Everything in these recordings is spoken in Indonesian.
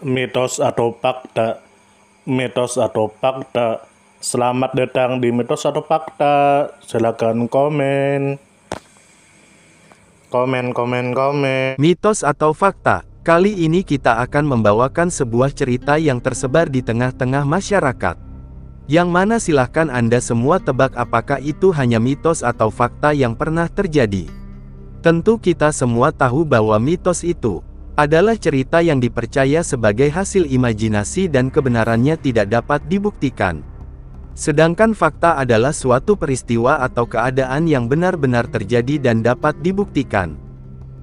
Mitos atau fakta? Mitos atau fakta? Selamat datang di Mitos atau Fakta. Silakan komen. Komen. Mitos atau fakta? Kali ini kita akan membawakan sebuah cerita yang tersebar di tengah-tengah masyarakat. Yang mana silahkan Anda semua tebak apakah itu hanya mitos atau fakta yang pernah terjadi. Tentu kita semua tahu bahwa mitos itu adalah cerita yang dipercaya sebagai hasil imajinasi dan kebenarannya tidak dapat dibuktikan. Sedangkan fakta adalah suatu peristiwa atau keadaan yang benar-benar terjadi dan dapat dibuktikan.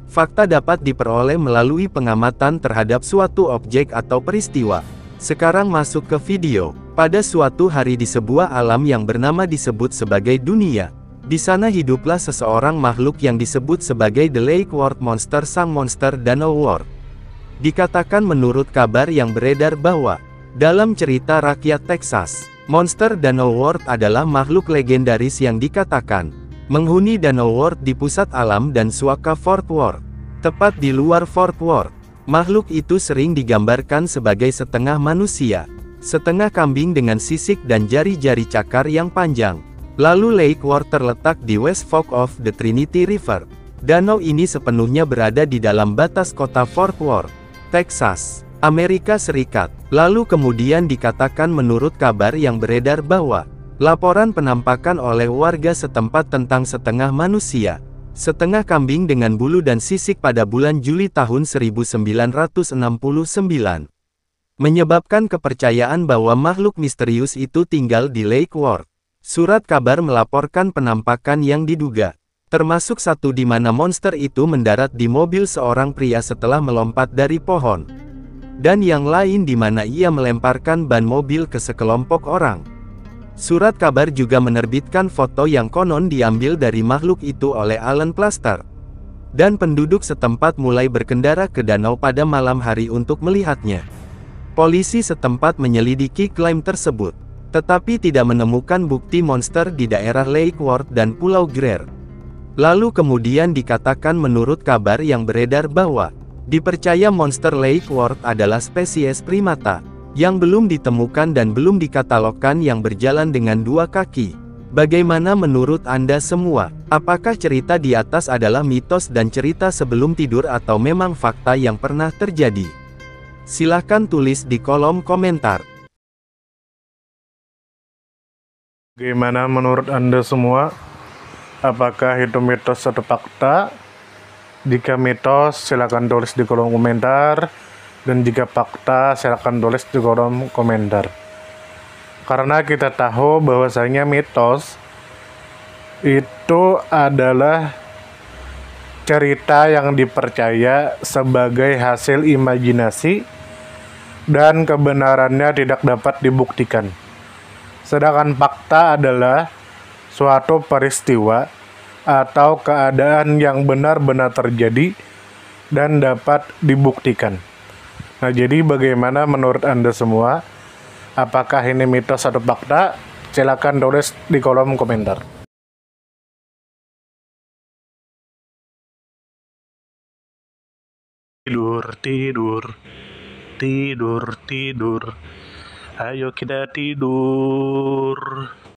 Fakta dapat diperoleh melalui pengamatan terhadap suatu objek atau peristiwa. Sekarang masuk ke video. Pada suatu hari di sebuah alam yang bernama disebut sebagai dunia. Di sana hiduplah seseorang makhluk yang disebut sebagai The Lake World Monster, sang monster Danau World. Dikatakan menurut kabar yang beredar bahwa, dalam cerita rakyat Texas, monster Danau World adalah makhluk legendaris yang dikatakan menghuni Danau World di pusat alam dan suaka Fort Worth. Tepat di luar Fort Worth, makhluk itu sering digambarkan sebagai setengah manusia, setengah kambing dengan sisik dan jari-jari cakar yang panjang. Lalu Lake Worth terletak di West Fork of the Trinity River. Danau ini sepenuhnya berada di dalam batas kota Fort Worth, Texas, Amerika Serikat. Lalu kemudian dikatakan menurut kabar yang beredar bahwa, laporan penampakan oleh warga setempat tentang setengah manusia, setengah kambing dengan bulu dan sisik pada bulan Juli tahun 1969, menyebabkan kepercayaan bahwa makhluk misterius itu tinggal di Lake Worth. Surat kabar melaporkan penampakan yang diduga, termasuk satu di mana monster itu mendarat di mobil seorang pria setelah melompat dari pohon, dan yang lain di mana ia melemparkan ban mobil ke sekelompok orang. Surat kabar juga menerbitkan foto yang konon diambil dari makhluk itu oleh Alan Plaster. Dan penduduk setempat mulai berkendara ke danau pada malam hari untuk melihatnya. Polisi setempat menyelidiki klaim tersebut, tetapi tidak menemukan bukti monster di daerah Lake Worth dan Pulau Greer. Lalu kemudian dikatakan menurut kabar yang beredar bahwa, dipercaya monster Lake Worth adalah spesies primata yang belum ditemukan dan belum dikatalogkan yang berjalan dengan dua kaki. Bagaimana menurut Anda semua? Apakah cerita di atas adalah mitos dan cerita sebelum tidur atau memang fakta yang pernah terjadi? Silahkan tulis di kolom komentar. Gimana menurut Anda semua? Apakah itu mitos atau fakta? Jika mitos, silakan tulis di kolom komentar. Dan jika fakta, silakan tulis di kolom komentar. Karena kita tahu bahwasanya mitos itu adalah cerita yang dipercaya sebagai hasil imajinasi dan kebenarannya tidak dapat dibuktikan. Sedangkan fakta adalah suatu peristiwa atau keadaan yang benar-benar terjadi dan dapat dibuktikan. Nah, jadi bagaimana menurut Anda semua? Apakah ini mitos atau fakta? Silakan tulis di kolom komentar. Tidur. Ayo kita tidur.